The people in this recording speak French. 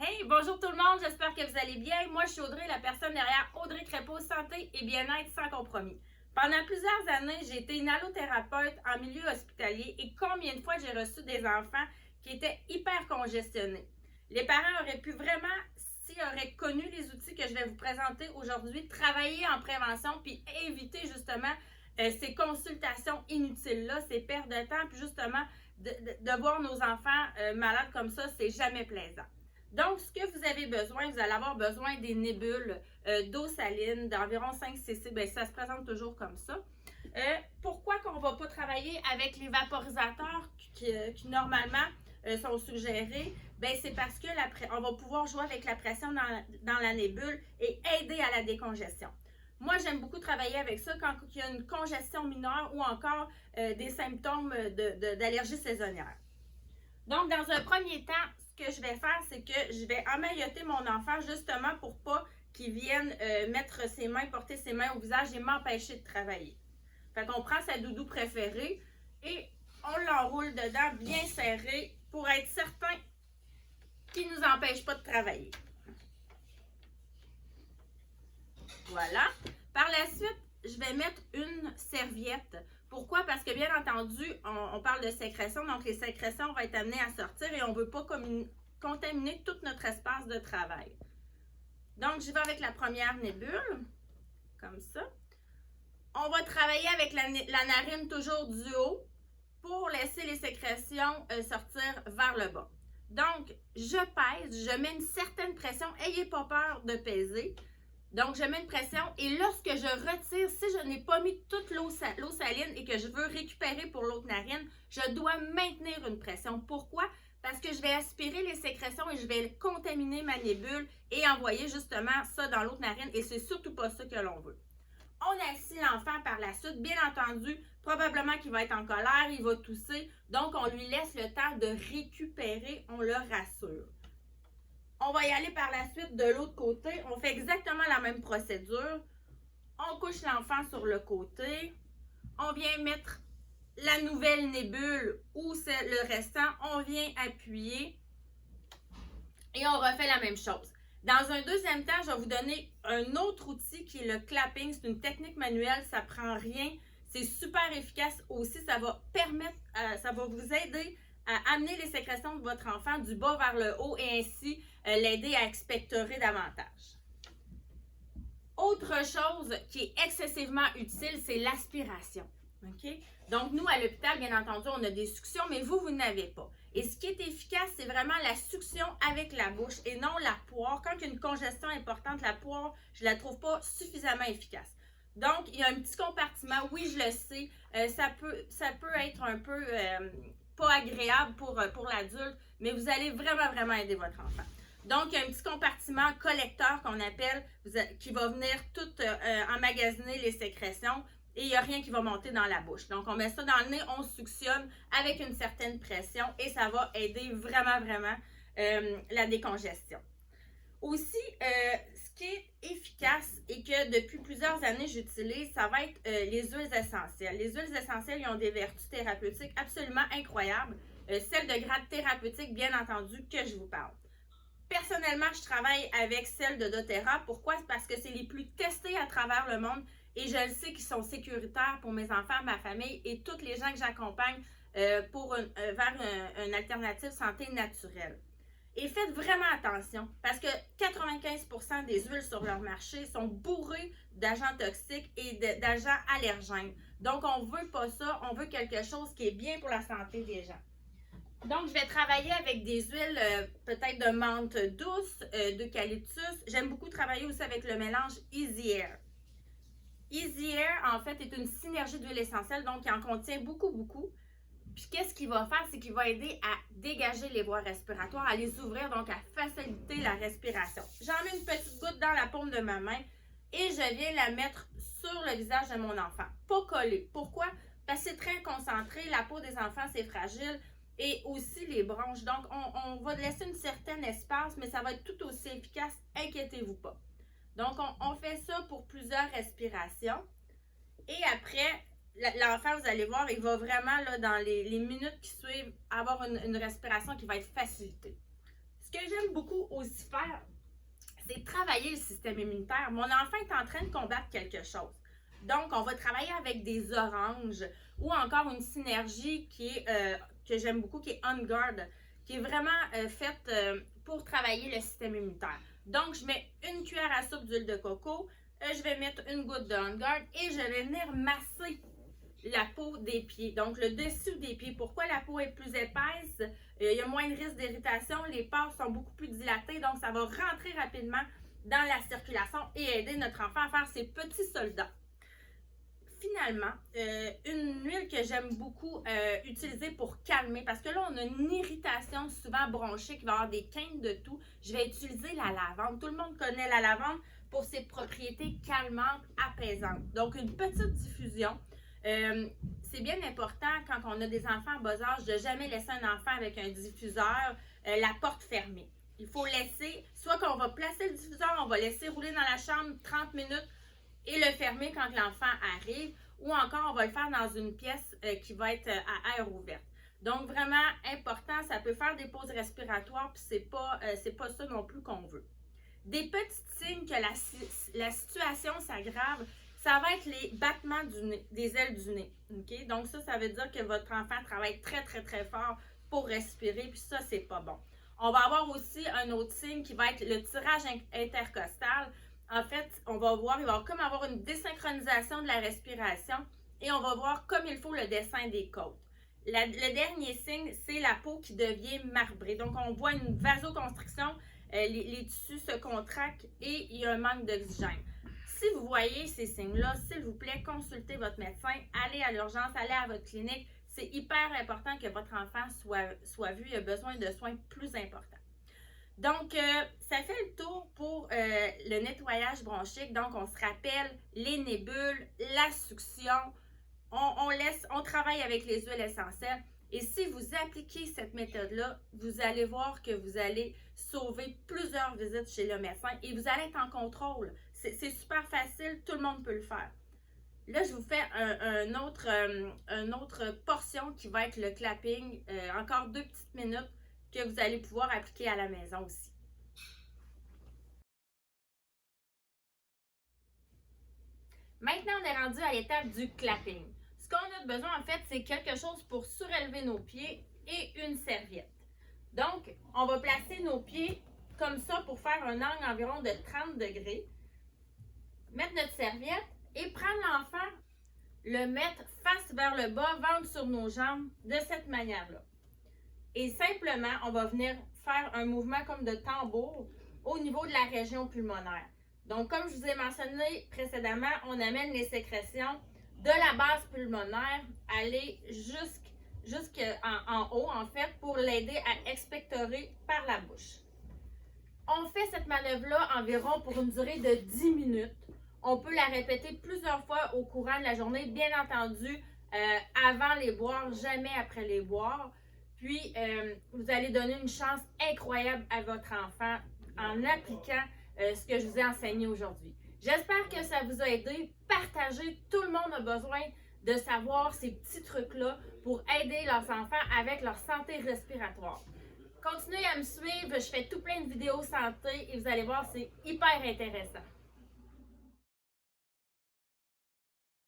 Hey, bonjour tout le monde, j'espère que vous allez bien. Moi, je suis Audrey, la personne derrière Audrey Crépeau, santé et bien-être sans compromis. Pendant plusieurs années, j'ai été une allothérapeute en milieu hospitalier et combien de fois j'ai reçu des enfants qui étaient hyper congestionnés. Les parents auraient pu vraiment, s'ils auraient connu les outils que je vais vous présenter aujourd'hui, travailler en prévention puis éviter justement ces consultations inutiles-là, ces pertes de temps, puis justement de voir nos enfants malades comme ça, c'est jamais plaisant. Donc, ce que vous avez besoin, vous allez avoir besoin des nébules d'eau saline d'environ 5 cc. Bien, ça se présente toujours comme ça. Pourquoi qu'on ne va pas travailler avec les vaporisateurs qui normalement sont suggérés? Bien, c'est parce que on va pouvoir jouer avec la pression dans la nébule et aider à la décongestion. Moi, j'aime beaucoup travailler avec ça quand il y a une congestion mineure ou encore des symptômes d'allergie saisonnière. Donc, dans un premier temps, ce que je vais faire, c'est que je vais emmailloter mon enfant justement pour pas qu'il vienne mettre ses mains, porter ses mains au visage et m'empêcher de travailler. Fait qu'on prend sa doudou préférée et on l'enroule dedans bien serré pour être certain qu'il ne nous empêche pas de travailler. Voilà. Par la suite, je vais mettre une serviette. Pourquoi? Parce que bien entendu, on parle de sécrétion, donc les sécrétions vont être amenées à sortir et on ne veut pas contaminer tout notre espace de travail. Donc, je vais avec la première nébule, comme ça. On va travailler avec la narine toujours du haut pour laisser les sécrétions sortir vers le bas. Donc, je pèse, je mets une certaine pression. Ayez pas peur de peser. Donc, je mets une pression et lorsque je retire, si je n'ai pas mis toute l'eau saline et que je veux récupérer pour l'autre narine, je dois maintenir une pression. Pourquoi? Parce que je vais aspirer les sécrétions et je vais contaminer ma nébule et envoyer justement ça dans l'autre narine et c'est surtout pas ça que l'on veut. On assit l'enfant par la suite, bien entendu, probablement qu'il va être en colère, il va tousser, donc on lui laisse le temps de récupérer, on le rassure. On va y aller par la suite de l'autre côté. On fait exactement la même procédure. On couche l'enfant sur le côté. On vient mettre la nouvelle nébule ou le restant. On vient appuyer. Et on refait la même chose. Dans un deuxième temps, je vais vous donner un autre outil qui est le clapping. C'est une technique manuelle. Ça ne prend rien. C'est super efficace aussi. Ça va vous aider à amener les sécrétions de votre enfant du bas vers le haut et ainsi l'aider à expectorer davantage. Autre chose qui est excessivement utile, c'est l'aspiration. Okay? Donc, nous, à l'hôpital, bien entendu, on a des suctions, mais vous n'avez pas. Et ce qui est efficace, c'est vraiment la succión avec la bouche et non la poire. Quand il y a une congestion importante, la poire, je ne la trouve pas suffisamment efficace. Donc, il y a un petit compartiment. Oui, je le sais, ça peut être un peu pas agréable pour l'adulte, mais vous allez vraiment aider votre enfant. Donc, il y a un petit compartiment collecteur qu'on appelle, qui va venir tout emmagasiner les sécrétions et il n'y a rien qui va monter dans la bouche. Donc, on met ça dans le nez, on suctionne avec une certaine pression et ça va aider vraiment la décongestion. Aussi, ce qui est efficace et que depuis plusieurs années j'utilise, ça va être les huiles essentielles. Les huiles essentielles, ils ont des vertus thérapeutiques absolument incroyables. Celles de grade thérapeutique, bien entendu, que je vous parle. Personnellement, je travaille avec celles de doTERRA. Pourquoi? Parce que c'est les plus testées à travers le monde et je le sais qu'ils sont sécuritaires pour mes enfants, ma famille et toutes les gens que j'accompagne vers une alternative santé naturelle. Et faites vraiment attention parce que 95% des huiles sur leur marché sont bourrées d'agents toxiques et d'agents allergènes. Donc, on ne veut pas ça, on veut quelque chose qui est bien pour la santé des gens. Donc, je vais travailler avec des huiles peut-être de menthe douce, d'eucalyptus. J'aime beaucoup travailler aussi avec le mélange Easy Air. Easy Air, en fait, est une synergie d'huiles essentielles, donc il en contient beaucoup. Puis, qu'est-ce qu'il va faire? C'est qu'il va aider à dégager les voies respiratoires, à les ouvrir, donc à faciliter la respiration. J'en mets une petite goutte dans la paume de ma main et je viens la mettre sur le visage de mon enfant. Pas collée. Pourquoi? Parce que c'est très concentré. La peau des enfants, c'est fragile. Et aussi les bronches. Donc, on va laisser un certain espace, mais ça va être tout aussi efficace. Inquiétez-vous pas. Donc, on fait ça pour plusieurs respirations. Et après, l'enfant, vous allez voir, il va vraiment, là, dans les minutes qui suivent, avoir une respiration qui va être facilitée. Ce Ce que j'aime beaucoup aussi faire, c'est travailler le système immunitaire. Mon enfant est en train de combattre quelque chose. Donc, on va travailler avec des oranges ou encore une synergie que j'aime beaucoup, qui est On Guard, qui est vraiment faite pour travailler le système immunitaire. Donc, je mets une cuillère à soupe d'huile de coco, je vais mettre une goutte de On Guard et je vais venir masser la peau des pieds, donc le dessus des pieds. Pourquoi la peau est plus épaisse? Il y a moins de risque d'irritation, les pores sont beaucoup plus dilatés, donc ça va rentrer rapidement dans la circulation et aider notre enfant à faire ses petits soldats. Finalement, une huile que j'aime beaucoup utiliser pour calmer, parce que là, on a une irritation souvent bronchique, il va y avoir des quintes de tout. Je vais utiliser la lavande. Tout le monde connaît la lavande pour ses propriétés calmantes, apaisantes. Donc, une petite diffusion. C'est bien important quand on a des enfants en bas âge de jamais laisser un enfant avec un diffuseur, la porte fermée. Il faut laisser, soit qu'on va placer le diffuseur, on va laisser rouler dans la chambre 30 minutes et le fermer quand l'enfant arrive, ou encore on va le faire dans une pièce qui va être à air ouverte. Donc vraiment important, ça peut faire des pauses respiratoires, puis c'est pas ça non plus qu'on veut. Des petits signes que la situation s'aggrave, ça va être les battements du nez, des ailes du nez. Okay? Donc ça veut dire que votre enfant travaille très, très, très fort pour respirer, puis ça, c'est pas bon. On va avoir aussi un autre signe qui va être le tirage intercostal. En fait, on va voir, il va comme avoir une désynchronisation de la respiration et on va voir comme il faut le dessin des côtes. Le dernier signe, c'est la peau qui devient marbrée. Donc, on voit une vasoconstriction, les tissus se contractent et il y a un manque d'oxygène. Si vous voyez ces signes-là, s'il vous plaît, consultez votre médecin, allez à l'urgence, allez à votre clinique. C'est hyper important que votre enfant soit vu, il a besoin de soins plus importants. Donc, ça fait le tour pour le nettoyage bronchique. Donc, on se rappelle les nébules, la succion. On travaille avec les huiles essentielles. Et si vous appliquez cette méthode-là, vous allez voir que vous allez sauver plusieurs visites chez le médecin et vous allez être en contrôle. C'est super facile, tout le monde peut le faire. Là, je vous fais une autre portion qui va être le clapping. Encore 2 petites minutes que vous allez pouvoir appliquer à la maison aussi. Maintenant, on est rendu à l'étape du clapping. Ce qu'on a besoin, en fait, c'est quelque chose pour surélever nos pieds et une serviette. Donc, on va placer nos pieds comme ça pour faire un angle environ de 30 degrés. Mettre notre serviette et prendre l'enfant, le mettre face vers le bas, ventre sur nos jambes, de cette manière-là. Et simplement, on va venir faire un mouvement comme de tambour au niveau de la région pulmonaire. Donc, comme je vous ai mentionné précédemment, on amène les sécrétions de la base pulmonaire, aller jusqu'en haut, en fait, pour l'aider à expectorer par la bouche. On fait cette manœuvre-là environ pour une durée de 10 minutes. On peut la répéter plusieurs fois au courant de la journée, bien entendu, avant les boire, jamais après les boire. Puis, vous allez donner une chance incroyable à votre enfant en appliquant ce que je vous ai enseigné aujourd'hui. J'espère que ça vous a aidé. Partagez, tout le monde a besoin de savoir ces petits trucs-là pour aider leurs enfants avec leur santé respiratoire. Continuez à me suivre, je fais tout plein de vidéos santé et vous allez voir, c'est hyper intéressant.